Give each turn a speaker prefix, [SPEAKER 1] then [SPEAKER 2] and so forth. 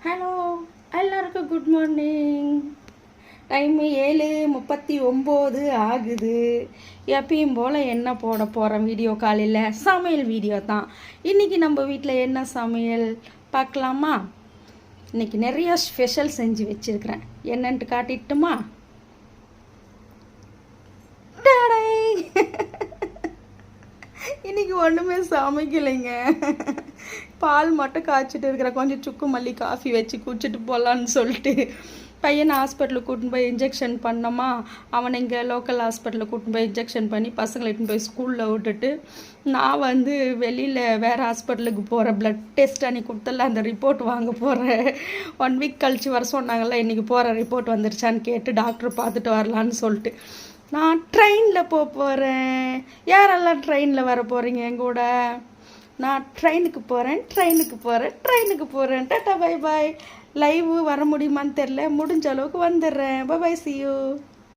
[SPEAKER 1] Hello, எல்லாருக்கும் good morning. Time 7:39 ஆகுது. எப்பயும் போல் என்ன போட போகிறோம் வீடியோ காலையில் சமையல் வீடியோ தான். இன்றைக்கி நம்ம வீட்டில் என்ன சமையல் பார்க்கலாமா? இன்றைக்கி நிறையா ஸ்பெஷல் செஞ்சு வச்சுருக்கிறேன். என்னன்ட்டு காட்டிட்டுமா? இன்றைக்கி ஒன்றுமே சமைக்கலைங்க. பால் மட்டும் காய்ச்சிட்டு இருக்கிற, கொஞ்சம் சுக்கு மல்லி காஃபி வச்சு குடிச்சிட்டு போகலான்னு சொல்லிட்டு பையனை ஹாஸ்பிட்டலுக்கு கூட்டின்னு போய் இன்ஜெக்ஷன் பண்ணோமா. அவனை இங்கே லோக்கல் ஹாஸ்பிட்டலில் கூட்டின்னு போய் இன்ஜெக்ஷன் பண்ணி பசங்களை இட்டுன்னு போய் ஸ்கூலில் விட்டுட்டு நான் வெளியில் வேறு ஹாஸ்பிட்டலுக்கு போகிறேன். ப்ளட் டெஸ்ட் அன்றைக்கி கொடுத்தல அந்த ரிப்போர்ட் வாங்க போகிறேன். 1 வீக் கழித்து வர சொன்னாங்கல்ல, இன்றைக்கி போகிற ரிப்போர்ட் வந்துருச்சான்னு கேட்டு டாக்டர் பார்த்துட்டு வரலான்னு சொல்லிட்டு நான் ட்ரெயினில் போகிறேன். யாரெல்லாம் ட்ரெயினில் வர போகிறீங்க என் கூட? நான் ட்ரெயினுக்கு போகிறேன். Tata bye bye. லைவ் வர முடியுமான்னு தெரில, முடிஞ்ச அளவுக்கு வந்துடுறேன். Bye bye, see you.